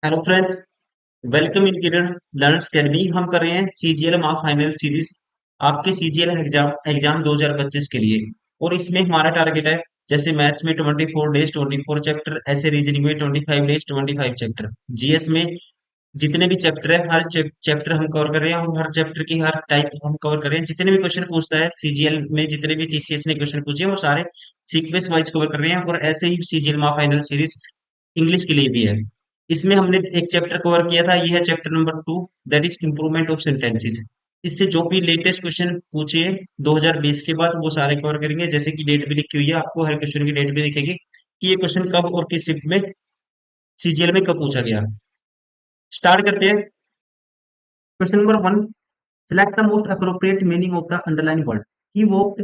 Hello friends, welcome in Kiran learners academy. हम कर रहे हैं सीजीएल माह फाइनल सीरीज आपके सीजीएल एग्जाम 2025 के लिए। और इसमें हमारा टारगेट है, जैसे मैथ्स में 24 डेज 24 चैप्टर, ऐसे रीजनिंग में 25 डेज 25 चैप्टर, जीएस में जितने भी चैप्टर है हर चैप्टर हम कवर कर रहे हैं और हर चैप्टर की हर टाइप हम कवर कर रहे हैं। जितने भी क्वेश्चन पूछता है सीजीएल में, जितने भी टीसीएस ने क्वेश्चन पूछे हैं, वो सारे सीक्वेंस वाइज कवर कर रहे हैं। और ऐसे ही सीजीएल माह फाइनल सीरीज इंग्लिश के लिए भी है। इसमें हमने एक चैप्टर कवर किया था, ये है chapter number 2, that is improvement of sentences. इससे जो भी लेटेस्ट क्वेश्चन पूछे 2020 के बाद वो सारे कवर करेंगे। जैसे कि डेट भी लिखी हुई है, आपको हर क्वेश्चन की डेट भी दिखेगी कि ये क्वेश्चन कब और किस शिफ्ट में सीजीएल में कब पूछा गया। स्टार्ट करते हैं। Question number 1, select the most appropriate meaning of the underlined word. He walked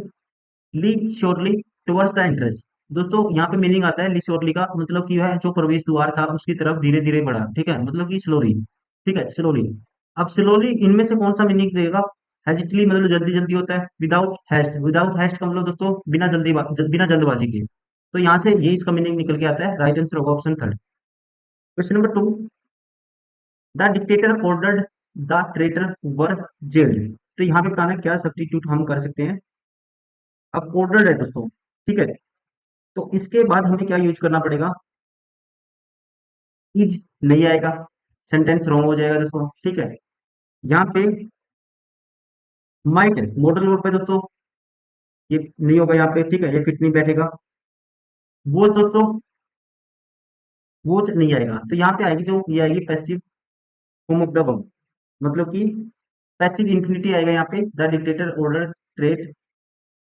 leisurely towards the entrance. दोस्तों यहाँ पे मीनिंग आता है लिशोरली का, मतलब कि है जो प्रवेश द्वार था उसकी तरफ धीरे धीरे बढ़ा। ठीक है, मतलब कि स्लोली। ठीक है, स्लोली। अब स्लोली इनमें से कौन सा मीनिंग देगा? हेजिटली मतलब जल्दी जल्दी होता है। विदाउट हैस्ट, विदाउट हैस्ट का मतलब दोस्तों बिना बिना जल्दबाजी के। तो यहाँ से ये इसका मीनिंग निकल के आता है। राइट आंसर होगा option third. Question number 2, the dictator ordered the traitor were gelled. तो यहाँ पे बताना क्या सब्स्टिट्यूट हम कर सकते हैं। अब ऑर्डर्ड है दोस्तों, ठीक है, तो इसके बाद हमें क्या यूज करना पड़ेगा? इज नहीं आएगा, सेंटेंस रॉन्ग हो जाएगा दोस्तों। ठीक है, यहाँ पे माइट मॉडल वर्ब पे दोस्तों ये नहीं होगा यहाँ पे। ठीक है, ये फिट नहीं बैठेगा। वो दोस्तों वो नहीं आएगा, तो यहाँ पे आएगी जो ये आएगी passive form of the verb, मतलब कि पैसिव इंफिनिटी आएगा यहाँ पे। The dictator order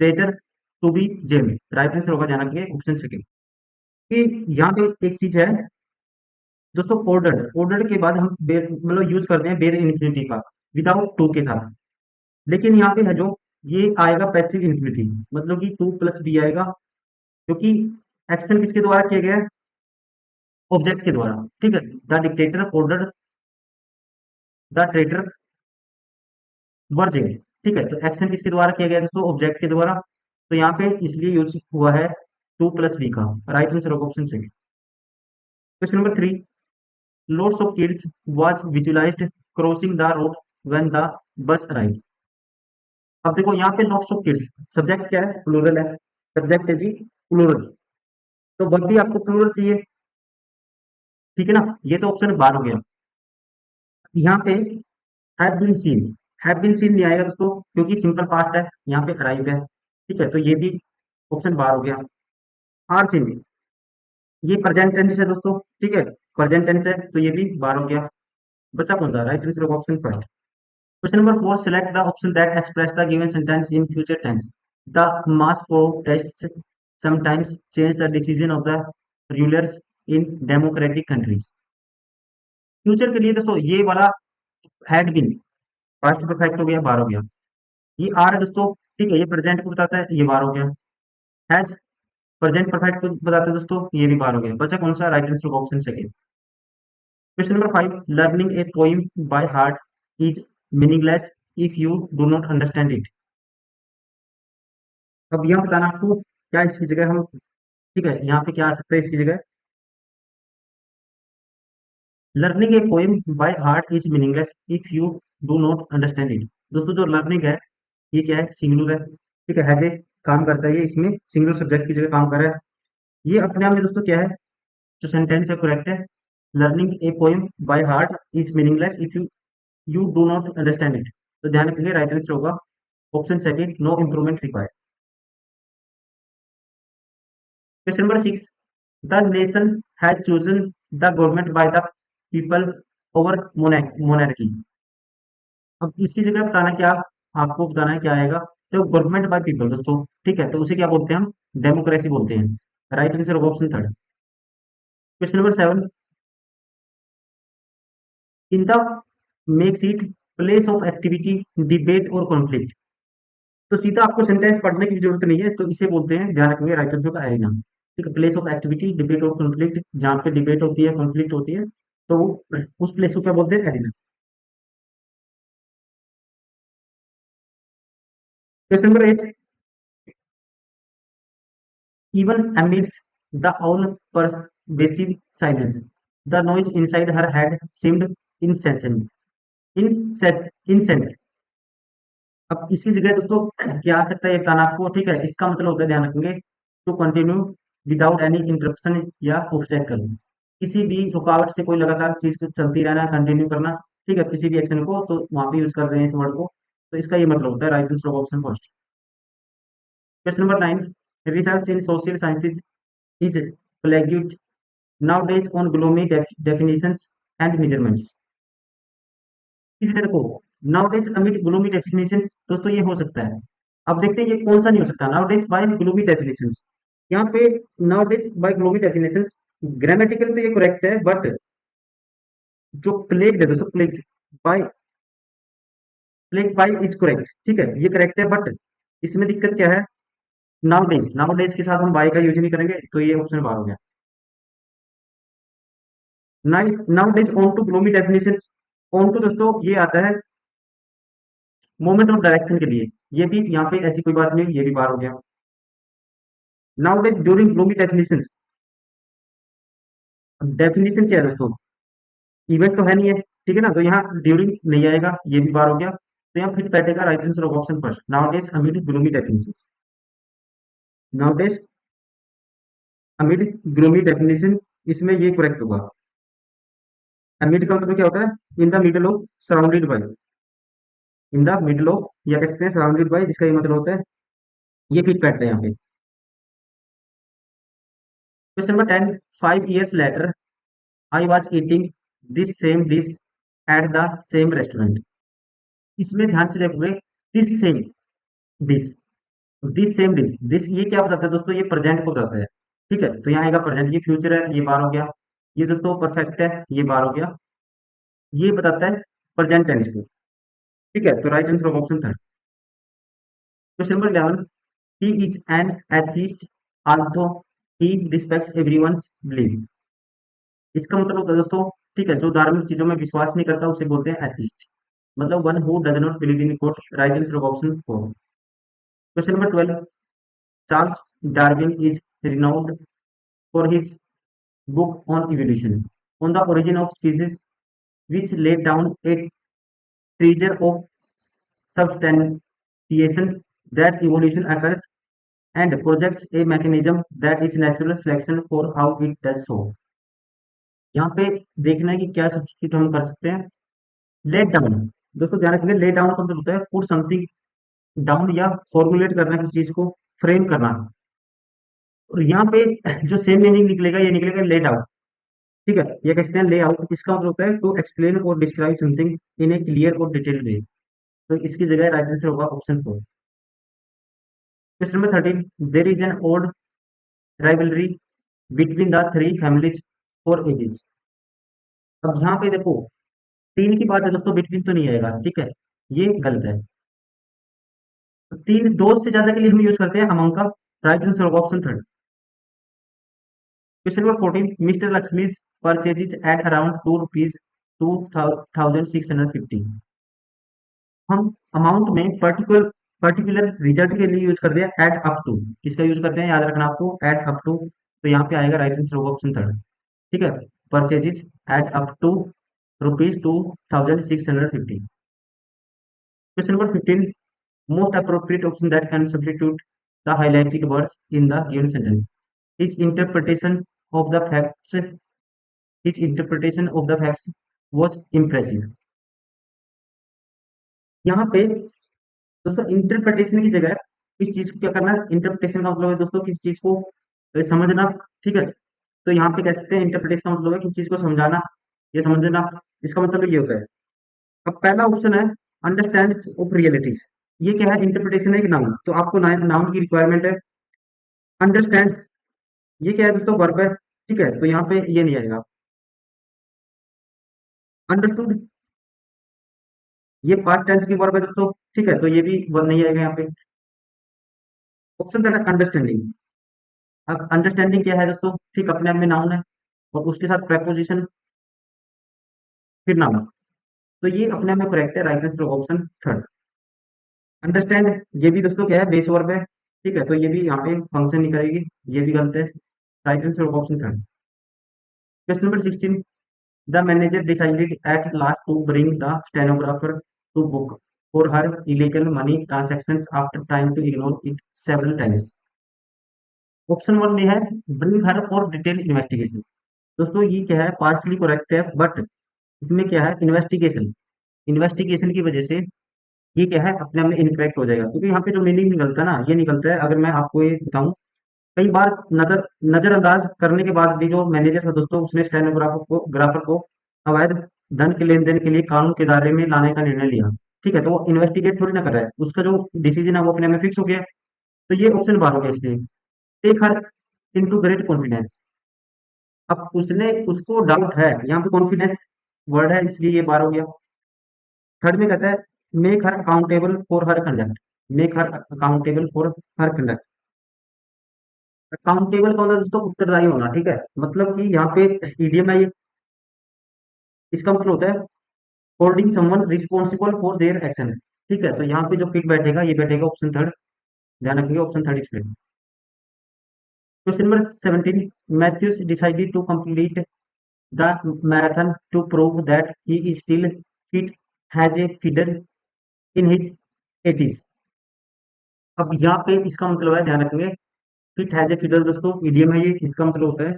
traitor to be jail. Right answer होगा जाना के ऑप्शन सेकंड। कि यहाँ पे एक चीज है दोस्तों, ऑर्डर्ड, ऑर्डर्ड के बाद हम बेर मतलब यूज करते हैं बेर इंफिनिटी का विदाउट टू के साथ। लेकिन यहाँ पे है जो ये आएगा पैसिव इंफिनिटी, मतलब कि टू प्लस बी आएगा, क्योंकि एक्शन किसके द्वारा किया गया है? ऑब्जेक्ट के द्वारा। ठीक है, the dictator order the traitor verging. ठीक है, तो एक्शन किसके द्वारा किया गया है दोस्तों? ऑब्जेक्ट के द्वारा। तो यहाँ पे इसलिए यूज हुआ है टू प्लस बी का। राइट आंसर होगा ऑप्शन से। Question number 3, lots of kids was visualized crossing the road when the bus arrived. अब देखो यहाँ पे lots of kids, सब्जेक्ट क्या है? प्लूरल है। सब्जेक्ट है जी प्लूरल, तो वर्ब भी आपको प्लूरल चाहिए। ठीक है ना, ये तो ऑप्शन बार हो गया। यहाँ पे have been seen, have been seen नहीं आएगा दोस्तों, क्योंकि सिंपल पास्ट है, यहाँ पे अराइव है। ठीक है, तो ये भी ऑप्शन बार हो गया। आर सीन, ये प्रेजेंट टेंस है दोस्तों। ठीक है, प्रेजेंट टेंस है, तो ये भी बार हो गया। बचा कौन सा? राइट आंसर होगा option first. Question number 4, select the option that express the given sentence in future tense. The mass protests sometimes change the decision of the rulers in democratic countries. Future के लिए दोस्तों ये वाला had been past perfect हो गया, बार हो गया। ये आर है दोस्तों, ठीक है, ये प्रेजेंट को बताता है, ये बार हो गया। हैज प्रेजेंट परफेक्ट को बताता है दोस्तों, ये भी बार हो गया। बचा कौन सा? Right answer option second. Question number 5, learning A poem bye heart is meaningless if you do not understand it. अब यह बताना आपको क्या इसकी जगह हम, ठीक है, यहाँ पे क्या आ सकता है इसकी जगह? Learning a poem by heart is meaningless if you do not understand it. दोस्तों जो लर्निंग है ये क्या है? सिंगुलर है। ठीक है, हैज ए काम करता है, ये इसमें सिंगुलर सब्जेक्ट की जगह काम कर रहा है। ये अपने आप में दोस्तों क्या है? जो सेंटेंस है करेक्ट है। Learning a poem by heart is meaningless if you you do not understand it. तो ध्यान रखिए, राइट आंसर होगा option second, no improvement required. Question number 6, the nation has chosen the government by the people over monarchy. अब इसकी जगह बताना क्या, आपको बताना है क्या आएगा? तो गवर्नमेंट बाय पीपल दोस्तों, ठीक है, तो उसे क्या बोलते हैं हम? डेमोक्रेसी बोलते हैं। राइट आंसर होगा option third. Question number 7, in the makes it place of activity debate और कॉन्फ्लिक्ट। तो सीधा आपको सेंटेंस पढ़ने की जरूरत नहीं है, तो इसे बोलते हैं, ध्यान रखेंगे, राइट आंसर का एरिना। ठीक है, प्लेस ऑफ एक्टिविटी डिबेट और कॉन्फ्लिक्ट, जहाँ पे डिबेट होती है कॉन्फ्लिक्ट होती है, तो वो उस प्लेस को क्या बोलते हैं? Arena. Question number 8, even amidst the all pervasive silence. The noise inside her head seemed incessant incent. अब इसकी जगह दोस्तों क्या आ सकता है ये बताना आपको, ठीक है। इसका मतलब होता है, ध्यान रखेंगे, to continue without any interruption या ऑब्स्टेकल, किसी भी रुकावट से कोई लगातार चीज को चलती रहना, कंटिन्यू करना, ठीक है, किसी भी एक्शन को, तो वहां पे यूज कर रहे हैं इस वर्ड को। तो इसका ये मतलब होता है right answer option first. Question number 9, research in social sciences is plagued nowadays on gloomy definitions and measurements। इस जगह देखो, nowadays amid gloomy definitions, दोस्तों ये हो सकता है। अब देखते हैं ये कौन सा नहीं हो सकता, nowadays by gloomy definitions। यहाँ पे nowadays by gloomy definitions, grammatical तो ये करेक्ट है, बट जो प्लेग है दोस्तों, by plague by is correct, ठीक है, ये करेक्ट है, बट इसमें दिक्कत क्या है, नाउडेज, नाउडेज के साथ हम बाय का यूज नहीं करेंगे, तो ये ऑप्शन बाहर हो गया। Nowadays on to gloomy definitions, on to दोस्तों ये आता है मोमेंट ऑफ डायरेक्शन के लिए, ये भी यहाँ पे ऐसी कोई बात नहीं, ये भी बाहर हो गया। Nowadays during gloomy definitions, definition क्या है दोस्तों, इवेंट तो है नहीं है, ठीक है ना, तो यहाँ ड्यूरिंग नहीं आएगा, ये भी बाहर हो गया। तो यहाँ फिट बैठेगा right answer of option first, nowadays amid gloomy definitions. Nowadays amid gloomy definition, इसमें ये करेक्ट होगा। अमिड का मतलब क्या होता है, in the middle of, surrounded by, in the middle of, या कह सकते हैं सराउंडेड बाय, इसका ये मतलब होता है, ये फिट बैठता है यहाँ पे। Question number 10, 5 years later I was eating this same dish at the same restaurant. इसमें ध्यान से देखोगे, this same dish, this same dish, this ये क्या बताता है दोस्तों, ये प्रेजेंट को बताता है, ठीक है, तो यहाँ आएगा प्रेजेंट, ये फ्यूचर है, ये बार हो गया, ये दोस्तों परफेक्ट है, ये बार हो गया, ये बताता है प्रेजेंट टेंस को, ठीक है, तो right answer of option third. Question number 11, he is an atheist Aldous he respects everyone's belief. इसका मतलब होता है दोस्तों, ठीक है, जो धार्मिक चीजों में विश्वास नहीं करता उसे बोलते हैं एथिस्ट, मतलब one who does not believe in God, right answer of option four. Question number 12, Charles Darwin is renowned for his book on evolution, on the origin of species, which laid down a treasure of substantiation that evolution occurs and projects a mechanism that is natural selection for how it does so। यहाँ पे देखना है कि क्या substitute हम कर सकते हैं। लेट डाउन, दोस्तों ध्यान रखेंगे, लेट डाउन का मतलब होता है पुट समथिंग डाउन, या फॉर्मुलेट करना किसी चीज को, फ्रेम करना। और यहाँ पे जो सेम मीनिंग निकलेगा, ये निकलेगा लेट आउट, ठीक है, ये कहते हैं ले आउट, इसका मतलब होता है टू एक्सप्लेन और describe something in a clear और डिटेल्ड वे, तो इसकी जगह राइट आंसर होगा option four. Question number 13, there is an old rivalry between the three families for ages. अब यहाँ पे देखो, तीन की बात है दोस्तों, बिटवीन तो नहीं आएगा, ठीक है, ये गलत है। तो तीन, दो से ज्यादा के लिए हम यूज करते हैं अमंग का, राइट आंसर होगा option third. Question number 14, mister Lakshmi's purchases at around ₹2 2650। हम अमाउंट में पर्टिकुलर पर्टिकुलर रिजल्ट के लिए यूज करते हैं एड अप टू, किसका यूज करते हैं, याद रखना आपको, एड अप टू, तो यहाँ पे आएगा राइट आंसर ऑप्शन थर्ड, ठीक है, purchases add up to ₹2650। Question number 15, most appropriate option that can substitute the highlighted words in the given sentence, his interpretation of the facts, his interpretation of the facts was impressive. यहाँ पे दोस्तों interpretation की जगह इस चीज को क्या करना है, इंटरप्रिटेशन का मतलब है दोस्तों किसी चीज को समझना, ठीक है, तो यहाँ पे कह सकते हैं इंटरप्रिटेशन का मतलब है किसी चीज को समझाना या समझना, इसका मतलब ये होता है। अब पहला ऑप्शन है अंडरस्टैंड ऑफ रियलिटी, ये क्या है, इंटरप्रिटेशन है कि नाउन, तो आपको नाउन की रिक्वायरमेंट है। अंडरस्टैंड, ये क्या है दोस्तों, वर्ब है, ठीक है, तो यहाँ पे ये नहीं आएगा। अंडरस्टूड, ये पास्ट टेंस की वर्ब है दोस्तों, ठीक है, तो ये भी वर्ब नहीं आएगा यहाँ पे। ऑप्शन है अंडरस्टैंडिंग। अब अंडरस्टैंडिंग क्या है दोस्तों, ठीक, अपने आप में नाउन है, और उसके साथ प्रेपोजिशन, फिर नाउन, तो ये अपने आप में करेक्ट है, right answer option third. Understand, ये भी दोस्तों क्या है, बेस वर्ब है, ठीक है, तो ये भी यहाँ पे फंक्शन नहीं करेगी, ये भी गलत है, right answer option third. Question number 16, the manager decided at last to bring the stenographer to book for her illegal money transactions after trying to ignore it several times. Option one में है bring her for detail investigation. दोस्तों ये क्या है, partially correct है, but इसमें क्या है, इन्वेस्टिगेशन, इन्वेस्टिगेशन की वजह से ये क्या है, अपने आप में इनकरेक्ट हो जाएगा, क्योंकि यहाँ पे जो मीनिंग निकलता है ना, ये निकलता है, अगर मैं आपको ये बताऊं, कई बार नजरअंदाज करने के बाद भी जो मैनेजर था दोस्तों, उसने स्टेनोग्राफर को अवैध धन के लेन देन के लिए कानून के दायरे में लाने का निर्णय लिया। ठीक है, तो वो इन्वेस्टिगेट थोड़ी ना कर रहा है, उसका जो डिसीजन है वो अपने में फिक्स हो गया। तो ये ऑप्शन बार हो गया, इसलिए take her into great confidence. अब उसने उसको डाउट है, यहाँ पे कॉन्फिडेंस वर्ड है, इसलिए ये बार हो गया। थर्ड में कहता है make her accountable for her conduct. Make her accountable for her conduct. Accountable का मतलब दोस्तों उत्तरदायी होना। ठीक है, मतलब कि यहाँ पे ईडीएम है ये, इसका मतलब होता है holding someone responsible for their action. ठीक है, तो यहाँ पे जो फिट बैठेगा, ये बैठेगा ऑप्शन थर्ड। ध्यान रखिए, option third is fit. Question number 17, Mathews decided to complete the marathon to prove that he is still fit has a fiddle in his 80s। अब यहाँ पे इसका मतलब है, ध्यान रखेंगे, फिट हैज ए फिडर दोस्तों ईडीएम है ये, इसका मतलब होता है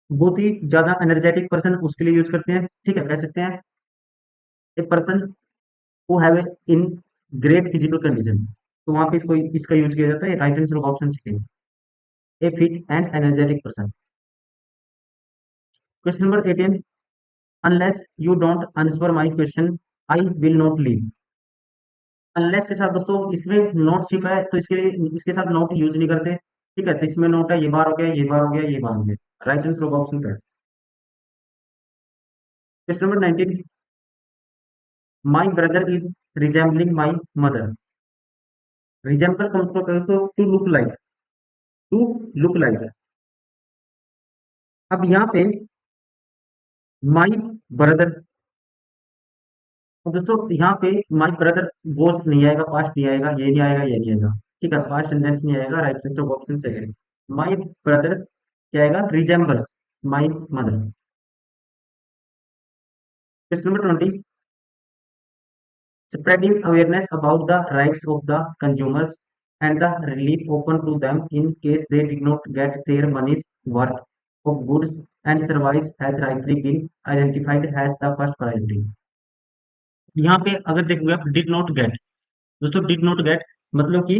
बहुत ही ज्यादा एनर्जेटिक पर्सन उसके लिए यूज करते हैं। ठीक है, कह सकते हैं a person who have in great physical condition. तो वहां पे इसको इसका यूज किया जाता है, right answer option second, A fit and energetic person. Question number 18, unless you don't answer my question I will not leave. Unless के साथ दोस्तों इसमें नोट शिप है, तो इसके लिए इसके साथ नोट यूज नहीं करते। ठीक है, तो इसमें नोट है, ये बार हो गया, ये बार हो गया, ये बार हो गया, राइट आंसर होगा option third. Question number 19, my brother is resembling my mother. Resemble का मतलब है तो to look like, to look like. अब यहाँ पे माई ब्रदर, अब दोस्तों यहाँ पे माई ब्रदर वॉज नहीं आएगा, पास्ट नहीं आएगा, ये नहीं आएगा, ये नहीं आएगा। ठीक है, पास्ट सेंटेंस नहीं आएगा, right answer option second. My brother क्या आएगा, resembles my mother. Question number 20, spreading awareness about the rights of the consumers and the relief open to them in case they did not get their money's worth of goods and services has rightly been identified as the first priority। यहाँ पे अगर देखोगे आप did not gate, दोस्तों did not gate मतलब कि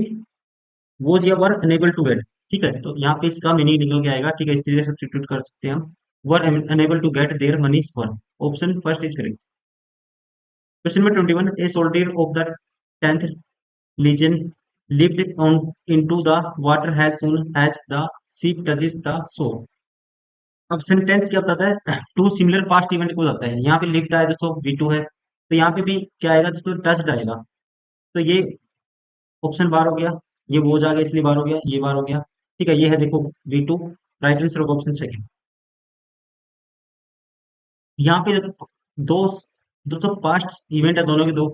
वो या वर अनेबल टू गेट। ठीक है, तो यहाँ पे इसका मीनिंग निकल के आएगा। ठीक है, इस तरीके से सब्स्टिट्यूट कर सकते हैं हम, were unable to get their money's worth. Option first is correct. Question number 21, a soldier of the 10th legion lived on into the water as soon as the ship touches the shore। अब sentence क्या बताता है, to similar past event को बताता है। यहाँ पे lift आया दोस्तों, V2 है, तो यहाँ पे भी क्या आएगा दोस्तों, टच्ड आएगा। तो ये ऑप्शन बार हो गया, ये वो जा गया इसलिए बार हो गया, ये बार हो गया। ठीक है, ये है देखो V2, राइट आंसर होगा ऑप्शन सेकंड। यहाँ पे दो दोस्तों पास्ट इवेंट है दोनों के दो।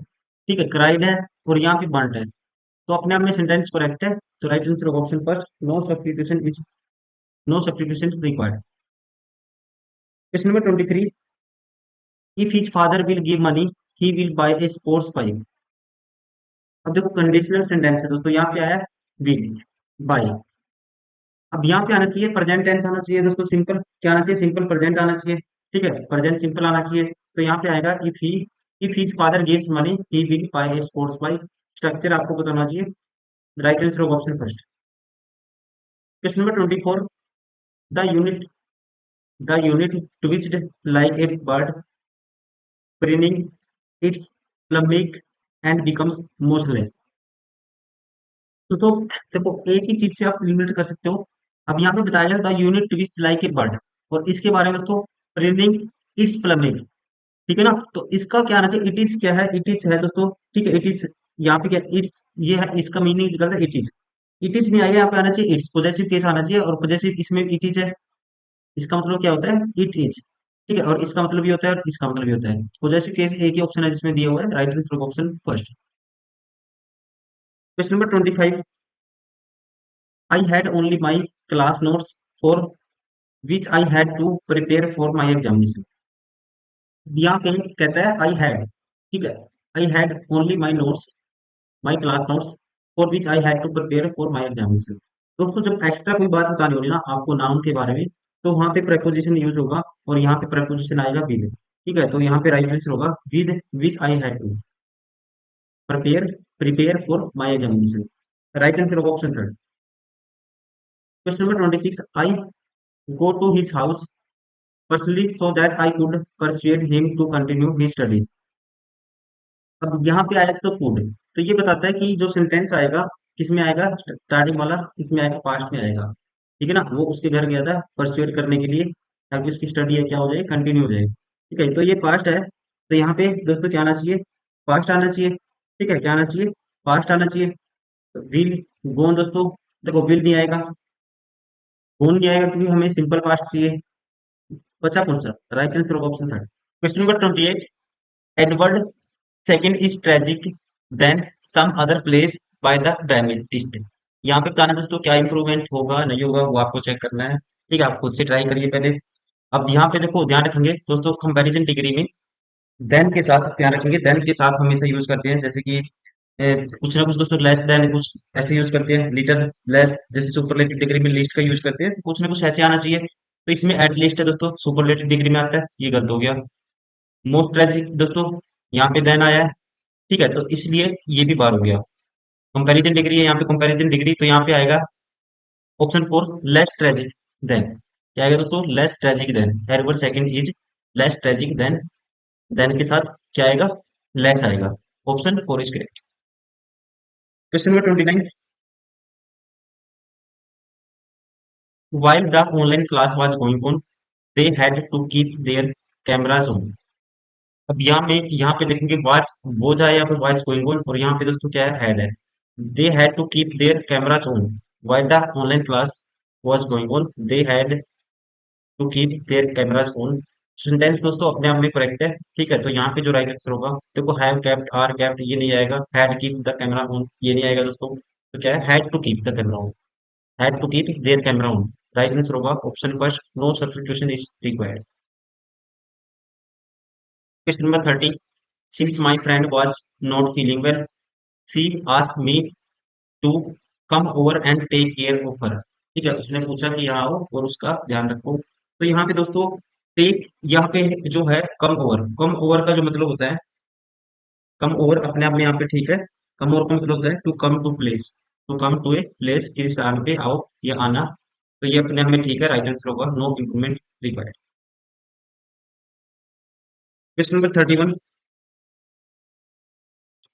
ठीक है, क्राइड है और यहाँ पे बर्न्ड है, तो अपने आप में सेंटेंस करेक्ट है, तो राइट आंसर होगा option first, no substitution is, no substitution required. Question number 23, if his father will give money he will buy a sports bike. अब देखो कंडीशनल सेंटेंस है दोस्तों, यहाँ पे आया विल बाय। अब यहाँ पे आना चाहिए प्रेजेंट टेंस आना चाहिए दोस्तों, सिंपल क्या आना चाहिए, सिंपल प्रेजेंट आना चाहिए। ठीक है, प्रेजेंट सिंपल आना चाहिए, तो यहाँ पे आएगा if his father gives money he will buy a sports bike. Structure आपको बताना चाहिए, राइट आंसर होगा option first. Question number 24, the unit the unit twitched like a bird preening its plumage and becomes motionless। तो देखो एक ही चीज से आप लिमिट कर सकते हो। अब यहाँ पे बताया गया the unit twist like a bird, और इसके बारे में दोस्तों प्रीनिंग इट्स प्लमेज। ठीक है ना, तो इसका क्या आना चाहिए, इट इज क्या है, इट इज है दोस्तों। ठीक है, इट इज, यहाँ पे क्या इट्स, ये है, इसका मीनिंग निकलता है इट इज। इट इज नहीं आएगा, यहाँ पे आना चाहिए इट्स, पॉजेसिव केस आना चाहिए, और पॉजेसिव इसमें इट इज है, इसका मतलब क्या होता है, इट इज। ठीक है, और इसका मतलब भी होता है और इसका मतलब भी होता है। पॉजेसिव केस एक ही ऑप्शन है जिसमें दिया हुआ है, right answer option first. Question number 25, I had only my class notes for which I had to prepare for my examination. यहाँ पे कहता है आई हैड, ठीक है, I had only my notes, my class notes, for which I had to prepare for my examination. दोस्तों जब extra कोई बात बतानी होगी ना आपको नाउन के बारे में, तो वहां पे preposition यूज होगा, और यहाँ पे preposition आएगा विद, ठीक है, तो यहाँ पे राइट आंसर होगा with which I had to prepare prepare for my examination. Right answer होगा option third. Question number 26, I go to his house personally so that I could persuade him to continue his studies। अब यहाँ पे आया तो could, तो ये बताता है कि जो सेंटेंस आएगा किसमें आएगा, स्टार्टिंग वाला किसमें आएगा, पास्ट में आएगा, ठीक है ना, वो उसके घर गया था परसुएड करने के लिए, ताकि उसकी स्टडी है क्या हो जाए, कंटिन्यू हो जाए, ठीक है, तो ये पास्ट है, तो यहाँ पे दोस्तों क्या आना चाहिए, पास्ट आना चाहिए, ठीक है, क्या आना चाहिए, पास्ट आना चाहिए, विल, गोन दोस्तों, देखो विल नहीं आएगा, गोन नहीं आएगा क्योंकि हमें सिंपल पास्ट चाहिए, बचा कौन सा, राइट आंसर होगा option third. Question number 28, Edward second is tragic than some other place by the dramatist. यहाँ पे बताना दोस्तों क्या इंप्रूवमेंट होगा नहीं होगा वो आपको चेक करना है, ठीक है, आप खुद से ट्राई करिए पहले। अब यहाँ पे देखो ध्यान रखेंगे दोस्तों, कंपैरिजन डिग्री में देन के साथ ध्यान रखेंगे, देन के साथ हमेशा यूज करते हैं, जैसे कि कुछ ना कुछ दोस्तों लेस देन कुछ ऐसे यूज करते हैं, लिटिल लेस, जैसे सुपरलेटिव डिग्री में लिस्ट का यूज करते हैं, तो कुछ ना कुछ ऐसे आना चाहिए, तो इसमें एट लिस्ट है दोस्तों, सुपरलेटिव डिग्री में आता है, ये गलत हो गया। मोस्ट ट्रेजिक दोस्तों यहाँ पे देन आया है, ठीक है, तो इसलिए ये भी बार हो गया। कंपैरिजन डिग्री है यहाँ पे, कंपैरिजन डिग्री, तो यहाँ पे आएगा option four less tragic than, क्या आएगा दोस्तों, less tragic than, Edward second is less tragic than के साथ क्या आएगा, लेस आएगा, option four is correct. Question number 29, while the online class was going on they had to keep their cameras on। अब यहाँ पे देखेंगे वॉच, वो जाए या फिर वॉच गोइंग ऑन, और यहाँ पे दोस्तों क्या है, हैड है, they had to keep their cameras on while the online class was going on, they had to keep their cameras on. Sentence दोस्तों अपने आप में करेक्ट है, ठीक है, तो यहाँ पे जो राइट आंसर होगा, देखो हैव केप्ट आर केप्ट ये नहीं आएगा, had keep the camera on ये नहीं आएगा दोस्तों, तो क्या है, had to keep the camera on, had to keep their camera on, right answer होगा option first, no substitution is required. Question number 30, since my friend was not feeling well she asked me to come over and take care of her, ठीक है, उसने पूछा कि यहाँ आओ और उसका ध्यान रखो, तो यहाँ पे दोस्तों टेक, यहाँ पे जो है कम ओवर का जो मतलब होता है, कम ओवर अपने आप में यहाँ पे ठीक है, कम ओवर का मतलब होता है to come to place, to come to a place, किसी स्थान पे आओ या आना, तो ये अपने आप में ठीक है, राइट आंसर होगा no improvement required. Question number 31,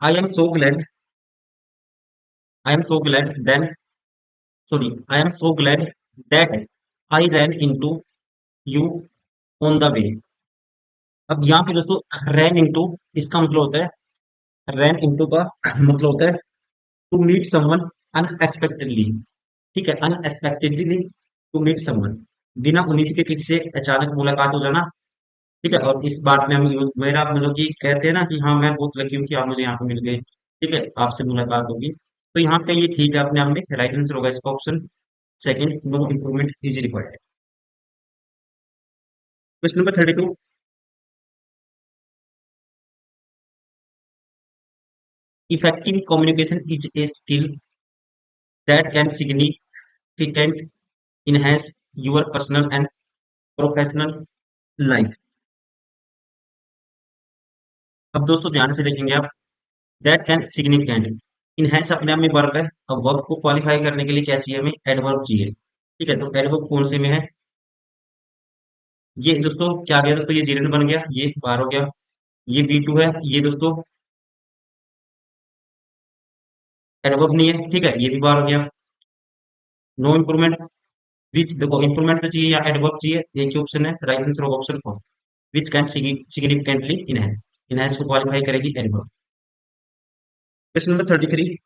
I am so glad, I am so glad than sorry I am so glad that I ran into you on the way. अब यहाँ पे दोस्तों रैन इनटू, इसका मतलब होता है, ran into का मतलब होता है टू मीट समवन अनएक्सपेक्टेडली, ठीक है, अनएक्सपेक्टेडली टू मीट समवन, बिना उम्मीद के किसी से अचानक मुलाकात हो जाना, ठीक है, और इस बात में हम मेरा मतलब कि कहते हैं ना कि हाँ मैं बहुत लकी हूँ कि आप मुझे यहाँ पे मिल गए, ठीक है, आपसे मुलाकात होगी, तो यहाँ पे ये ठीक है अपने आप में, राइट आंसर होगा इसका option second, no improvement is required. Question number 32, effective communication is a skill that can significantly enhance your personal and professional life। अब दोस्तों ध्यान से देखेंगे आप, दैट कैन सिग्निफिकेंट, इनहेंस अपने आप में वर्ब है, अब वर्ब को क्वालिफाई करने के लिए क्या चाहिए, हमें एडवर्ब चाहिए, ठीक है, तो एडवर्ब कौन से में है, ये दोस्तों क्या आ गया दोस्तों, ये जीरेंड बन गया, ये बार हो गया, ये बी टू है, ये दोस्तों एडवर्ब नहीं है, ठीक है, ये भी बार हो गया, नो इम्प्रूवमेंट, विच देखो इंप्रूवमेंट तो चाहिए या एडवर्ब चाहिए, एक ही ऑप्शन है, राइट आंसर होगा option four, which can significantly enhance, enhance को क्वालिफाई करेगी adverb. Question number 33,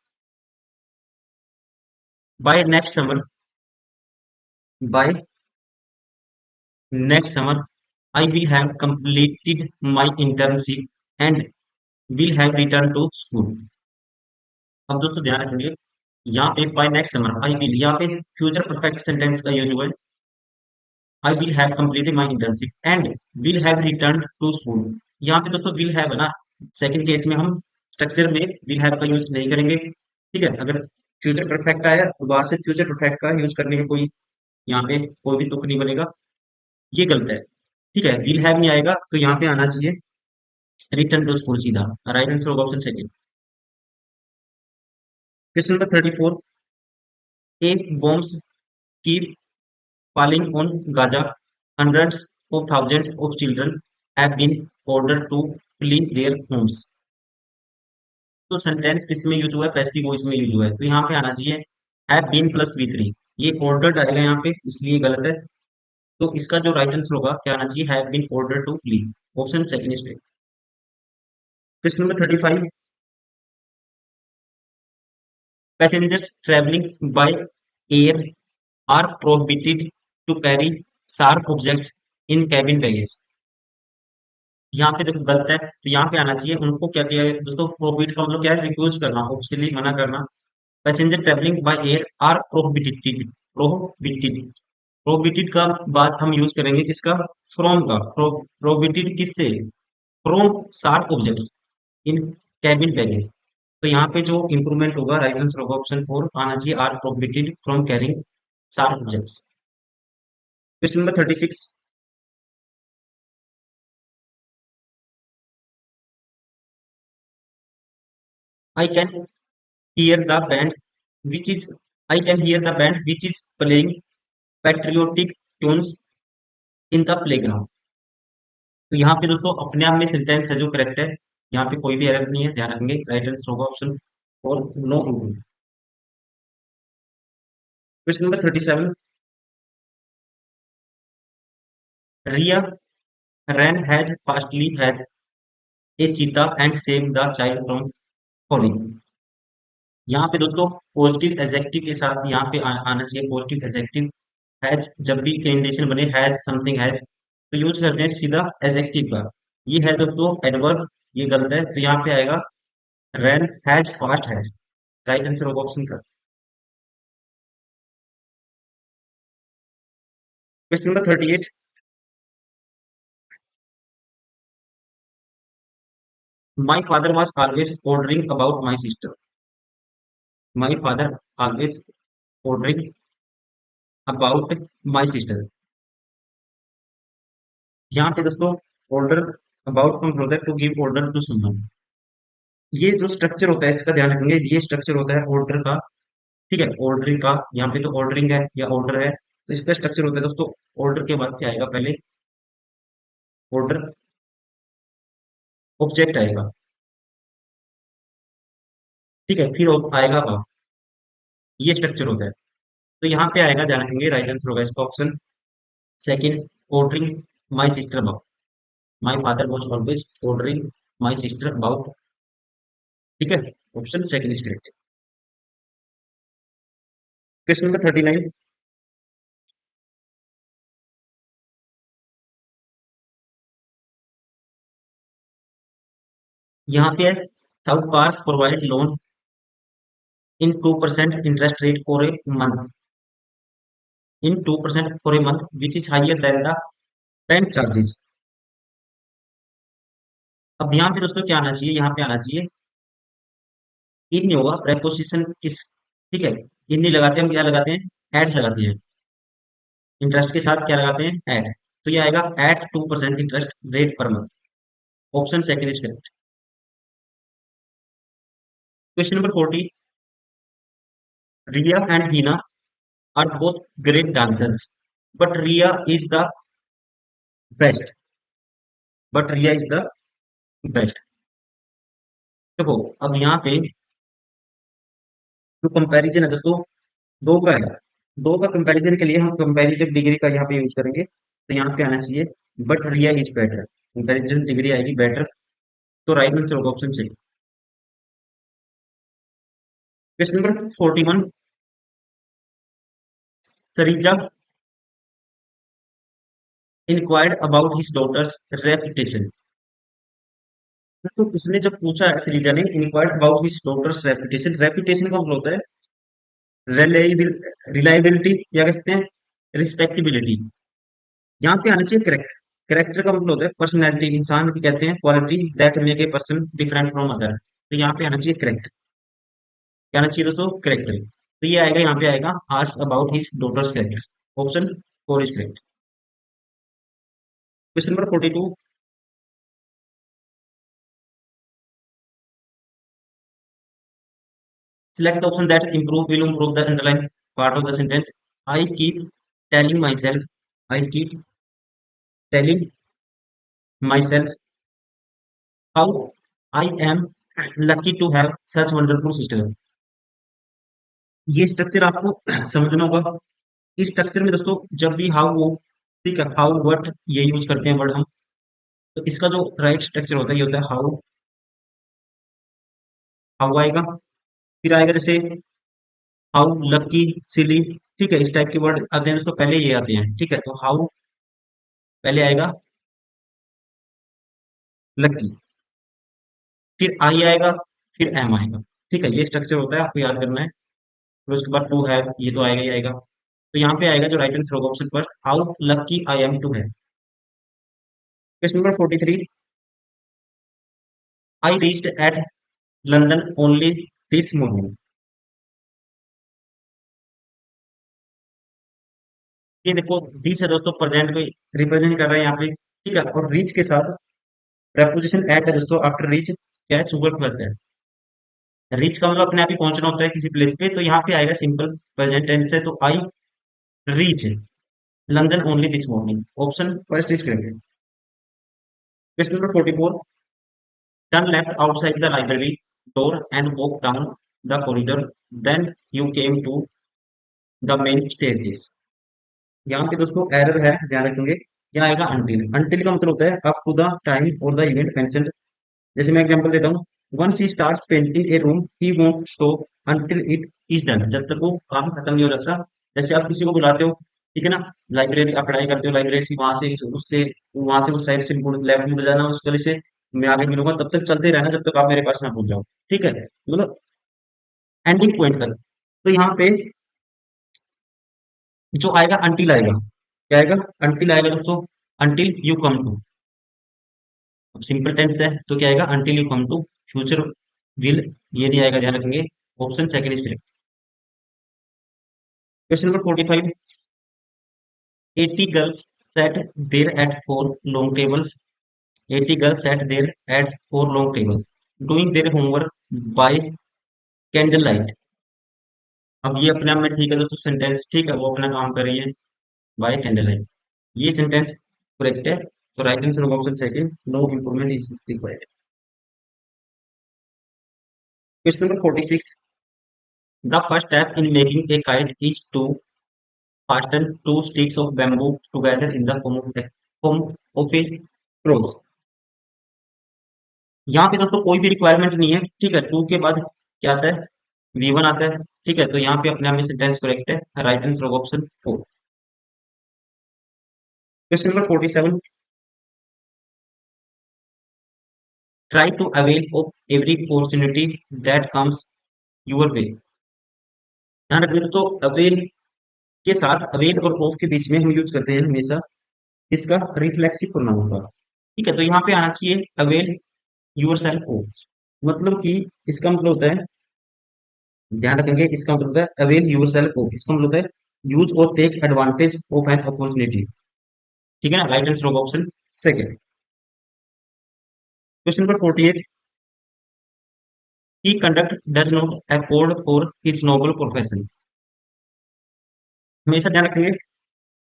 by next summer, by next summer I will have completed my internship and will have return to school. अब दोस्तों ध्यान रखेंगे, यहाँ पे by next summer I will, यहाँ पे फ्यूचर परफेक्ट सेंटेंस का यूज हुआ है, I will have completed my internship and will have return to school. यहाँ पे दोस्तों विल हैव है ना, सेकंड केस में हम स्ट्रक्चर में विल हैव का यूज नहीं करेंगे। ठीक है, अगर फ्यूचर परफेक्ट आया तो बाद से फ्यूचर परफेक्ट का यूज करने में कोई यहाँ पे कोई भी तुक नहीं बनेगा, ये गलत है। ठीक है, विल हैव नहीं आएगा तो यहाँ पे आना चाहिए रिटर्न टू स्कूल सीधा। राइट आंसर होगा ऑप्शन सेकंड। क्वेश्चन नंबर 34, एक bombs keep falling on Gaza. Hundreds of thousands of children have been ordered to flee their homes. तो सेंटेंस किस में यूज हुआ है, पैसिव वॉइस में यूज हुआ है, तो यहाँ पे आना चाहिए have been plus V three. ये ऑर्डर्ड आएगा यहाँ पे, इसलिए गलत है। तो इसका जो राइट आंसर होगा क्या आना चाहिए, have been ordered to flee. Option second is correct. Question number 35, passengers travelling by air are prohibited to carry sharp objects in cabin baggage. यहाँ पे देखो गलत है, तो यहाँ पे आना चाहिए उनको क्या किया है दोस्तों, प्रोहिबिट का मतलब क्या है, रिफ्यूज करना, ऑब्वियसली मना करना। Passenger travelling by air are prohibited. Prohibited, prohibited का बाद हम यूज करेंगे किसका, फ्रॉम का। प्रोहिबिटेड किससे, from sharp objects in cabin baggage. तो यहाँ पे जो इंप्रूवमेंट होगा, राइट आंसर होगा ऑप्शन फोर, आना चाहिए are prohibited from carrying sharp objects. Question number 36, I can hear the band which is I can hear the band which is playing patriotic tunes in the playground। तो यहाँ पे दोस्तों अपने आप में सेंटेंस है जो करेक्ट है, यहाँ पे कोई भी एरर नहीं है, ध्यान रखेंगे। राइट आंसर होगा ऑप्शन और no include. Question number 37, Riya ran has fastly has a cheetah and save the child from falling. यहाँ पे दोस्तों पॉजिटिव एडजेक्टिव के साथ यहाँ पे आना चाहिए पॉजिटिव एडजेक्टिव। हैज जब भी कंडीशन बने हैज समथिंग हैज, तो यूज करते हैं सीधा एडजेक्टिव का। ये है दोस्तों एडवर्ब, ये गलत है, तो यहाँ पे आएगा ran has fast has. Right answer होगा ऑप्शन का। Question number 38, my father was always ordering about my sister. My father always ordering about my sister. यहाँ पे दोस्तों ऑर्डर अबाउट का मतलब होता है to give order to someone. ये जो स्ट्रक्चर होता है इसका ध्यान रखेंगे, ये स्ट्रक्चर होता है ऑर्डर का। ठीक है, ऑर्डरिंग का, यहाँ पे तो ऑर्डरिंग है या ऑर्डर है, तो इसका स्ट्रक्चर होता है दोस्तों ऑर्डर के बाद क्या आएगा, पहले ऑर्डर ऑब्जेक्ट आएगा। ठीक है, फिर आएगा वर्ब, ये स्ट्रक्चर होता है। तो यहाँ पे आएगा, ध्यान रखेंगे, राइट आंसर होगा इसका option second, ordering my sister about. My father was always ordering my sister about. ठीक है, option second is correct. Question number 39, यहाँ पे है south cars provide loan in 2% interest rate for a month, in 2% for a month which is higher than the bank charges. अब यहाँ पे दोस्तों क्या आना चाहिए, यहाँ पे आना चाहिए इन नहीं होगा, प्रेपोजिशन किस, ठीक है, इन नहीं लगाते, हम क्या लगाते हैं, एट लगाते हैं। इंटरेस्ट के साथ क्या लगाते हैं, एट। तो ये आएगा at 2% interest rate per month. Option second is correct. Question number 40, Riya and Heena are both great dancers but Riya is the best, but Riya is the best. देखो अब यहाँ पे जो कंपैरिजन है दोस्तों दो का है, दो का कंपैरिजन के लिए हम कंपैरेटिव डिग्री का यहाँ पे यूज करेंगे, तो यहाँ पे आना चाहिए but Riya is better, comparison degree आएगी बेटर। तो राइट आंसर होगा option C. Question number 41, Sarija inquired about his daughter's reputation. तो उसने जब पूछा है सरीजा ने inquired about his daughter's reputation, reputation का मतलब होता है रिलायबिलिटी या कहते हैं रिस्पेक्टेबिलिटी। यहाँ पे आना चाहिए करेक्ट। करेक्टर का मतलब होता है पर्सनैलिटी, इंसान की कहते हैं quality that make a person different from other. तो यहाँ पे आना चाहिए करेक्ट। क्या आना चाहिए दोस्तों? करेक्टर। तो ये आएगा, यहाँ पे आएगा ask about his daughters character, option 4 is correct. Question number 42, select the option that improve the underlying part of the sentence. I keep telling myself, I keep telling myself how I am lucky to have such wonderful sister. ये structure आपको समझना होगा। इस structure में दोस्तों जब भी how वो, ठीक है, हाउ व्हाट ये यूज करते हैं वर्ड हम, तो इसका जो राइट स्ट्रक्चर होता है ये होता है हाउ। हाउ आएगा, फिर आएगा जैसे हाउ, लकी, सिली, ठीक है, इस टाइप के वर्ड आते हैं दोस्तों, पहले ये आते हैं, ठीक है। तो हाउ पहले आएगा, लकी, फिर आई आएगा, फिर एम आएगा, ठीक है। ये स्ट्रक्चर होता है, आपको याद करना है। फिर उसके बाद टू है, ये तो आएगा ही आएगा। तो यहाँ पे आएगा जो राइट आंसर होगा option first, how lucky I am to है। Question number 43, I reached at London only this morning. ये देखो दिस है दोस्तों, प्रेजेंट को रिप्रेजेंट कर रहे हैं यहाँ पे, ठीक है। और रीच के साथ प्रेपोजिशन एट है दोस्तों, आफ्टर रीच क्या है? सुपर प्लस है। रीच का मतलब अपने आप ही पहुंचना होता है किसी प्लेस पे, तो यहाँ पे आएगा सिंपल प्रेजेंट टेंस है, तो I reach London only this morning, option first is correct. Question number 44, turn left outside the library door and walk down the corridor, then you came to the main staircase। यहाँ पे दोस्तों error है, ध्यान रखेंगे। यहाँ आएगा until. Until का मतलब होता है अप टू द टाइम और द इवेंट मेंशन्ड। जैसे मैं एग्जांपल देता हूँ, once he starts painting a room he won't stop until it is done. जब तक वो काम खत्म नहीं हो जाता। जैसे आप किसी को बुलाते हो, ठीक है ना, लाइब्रेरी आप पढ़ाई करते हो, लाइब्रेरी से वहां से उससे वहां से उस साइड से लेफ्ट मुड़ जाना, उस गली से मैं आगे मिलूंगा, तब तक चलते रहना जब तक आप मेरे पास ना पहुंच जाओ, ठीक है, मतलब एंडिंग पॉइंट तक। तो यहाँ पे जो आएगा अंटिल आएगा। क्या आएगा? अंटिल आएगा दोस्तों, अंटिल यू कम टू। अब सिंपल टेंस है तो क्या आएगा? Until you come to. Future will ये नहीं आएगा, ध्यान रखेंगे। Option second is correct. Question number 45, 80 girls sat there at four long tables, 80 girls sat there at four long tables doing their homework by candlelight। अब ये अपने आप में ठीक है दोस्तों, सेंटेंस ठीक है, वो अपना काम कर रही है बाय कैंडल लाइट। ये सेंटेंस करेक्ट है, तो राइट आंसर होगा option second, no improvement is required. Question number 46, the first step in making a kite is to fasten two sticks of bamboo together in the form of a cross। यहाँ पे दोस्तों कोई भी requirement नहीं है, ठीक है। टू के बाद क्या आता है? V1 आता है, ठीक है। तो यहाँ पे अपने आप में सेंटेंस करेक्ट है, राइट आंसर होगा option 4। Question number 47, try to avail of every opportunity that comes your way. ध्यान रखिए दोस्तों, अवेल के साथ अवेल और ऑफ के बीच में हम यूज करते हैं हमेशा इसका रिफ्लेक्सिव प्रोनाउन का, ठीक है। तो यहाँ पे आना चाहिए अवेल यूर सेल्फ ऑफ। मतलब कि इसका मतलब होता है, ध्यान रखेंगे, इसका मतलब होता है अवेल यूर सेल्फ ऑफ, इसका मतलब होता है यूज और take advantage of an opportunity, ठीक है ना। राइट आंसर होगा option second. Question number 48, he conduct does not accord for his noble profession. हमेशा ध्यान रखेंगे,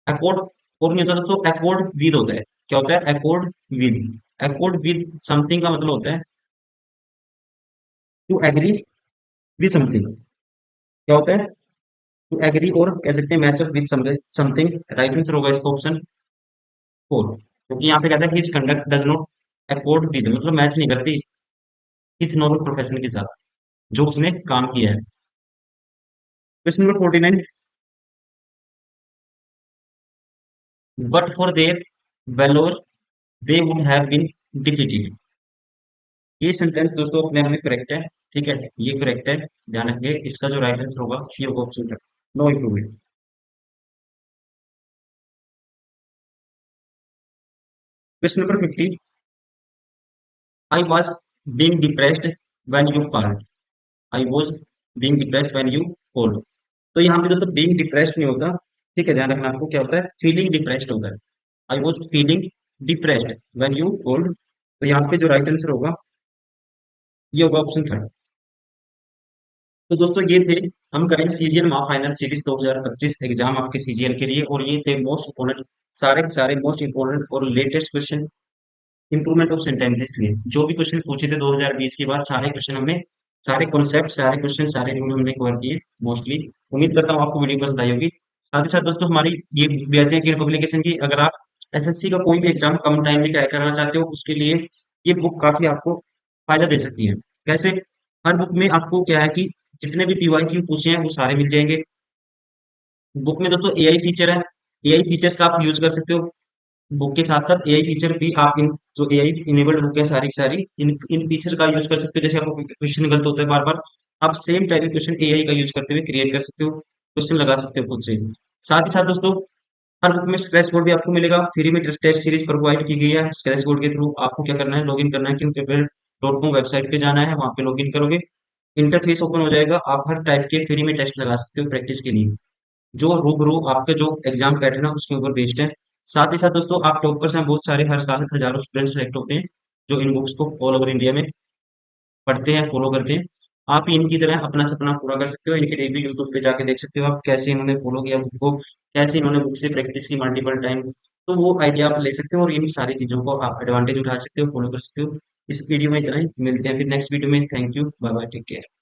अकॉर्ड फॉर नहीं होता दोस्तों, अकॉर्ड विद होता है। क्या होता है? Accord with. Accord with something का मतलब होता है टू एग्री विद समथिंग। क्या होता है? टू एग्री, और कह सकते हैं match up with something. Right answer होगा इसका ऑप्शन 4, क्योंकि यहाँ पे कहता है his conduct does not accord with, मतलब मैच नहीं करती हिज नोबल प्रोफेशन के साथ जो उसने काम किया है। Question number 49, but for their valour they would have been defeated. ये सेंटेंस दोस्तों अपने आप में करेक्ट है, ठीक है, ये करेक्ट है। ध्यान रखिए, इसका जो राइट आंसर होगा ये होगा ऑप्शन तक, no improvement. Question number 50, I was being depressed when you called. I was being depressed when you called. तो यहाँ पे दोस्तों बीइंग डिप्रेस्ड नहीं होता, ठीक है, ध्यान रखना आपको, क्या होता है, फीलिंग डिप्रेस्ड होता है। I was feeling depressed when you cold. तो यहाँ पे जो राइट आंसर होगा ये होगा ऑप्शन थर्ड। तो दोस्तों ये थे, हम करेंगे सीजीएल महा फाइनल सीरीज 2025 एग्जाम आपके सीजीएल के लिए, और ये थे मोस्ट इंपोर्टेंट, सारे के सारे मोस्ट इंपोर्टेंट और latest question improvement of sentences लिए जो भी क्वेश्चन पूछे थे 2020 के बाद, सारे क्वेश्चन हमने, सारे कॉन्सेप्ट, सारे क्वेश्चन, सारे रूल हमने कवर किए मोस्टली। उम्मीद करता हूँ आपको वीडियो पसंद आई होगी। साथ ही साथ दोस्तों हमारी ये विद्यार्थियों की पब्लिकेशन की, अगर आप एसएससी का कोई भी एग्जाम कम टाइम में क्रैक करना चाहते हो, उसके लिए ये बुक काफी आपको फायदा दे सकती है। कैसे? हर बुक में आपको क्या है कि जितने भी पीवाईक्यू पूछे हैं वो सारे मिल जाएंगे। बुक में दोस्तों एआई फीचर है, एआई फीचर्स का आप यूज कर सकते हो। बुक के साथ साथ एआई फीचर भी आप, इन जो एआई इनेबल्ड बुक है सारी की सारी, इन फीचर का यूज कर सकते हो। जैसे आपको क्वेश्चन गलत होता है बार बार, आप सेम टाइप के क्वेश्चन एआई का यूज करते हुए क्रिएट कर सकते हो, क्वेश्चन लगा सकते हो खुद से। साथ ही साथ दोस्तों हर बुक में स्क्रैच बोर्ड भी आपको मिलेगा फ्री में, टेस्ट सीरीज प्रोवाइड की गई है। स्क्रैच बोर्ड के थ्रू आपको क्या करना है, लॉगिन करना है कि पेपर.com वेबसाइट पे जाना है, वहां पे लॉगिन करोगे, इंटरफेस ओपन हो जाएगा, आप हर टाइप के फ्री में टेस्ट लगा सकते हो प्रैक्टिस के लिए, जो रूबरू आपके जो एग्जाम पैटर्न है उसके ऊपर बेस्ड है। साथ ही साथ दोस्तों आप टॉपर्स हैं बहुत सारे, हर साल हजारों स्टूडेंट सेलेक्ट होते हैं जो इन बुक्स को ऑल ओवर इंडिया में पढ़ते हैं, फॉलो करते हैं। आप ही इनकी तरह अपना सपना पूरा कर सकते हो। इनके रिव्यू यूट्यूब पे जाके देख सकते हो आप, कैसे इन्होंने फॉलो किया बुक को, कैसे इन्होंने बुक से प्रैक्टिस की मल्टीपल टाइम। तो वो आइडिया आप ले सकते हो और इन सारी चीजों को आप एडवांटेज उठा सकते हो, फॉलो कर सकते हो। इस वीडियो में इतना ही, मिलते हैं फिर नेक्स्ट वीडियो में। Thank you, bye bye, take care.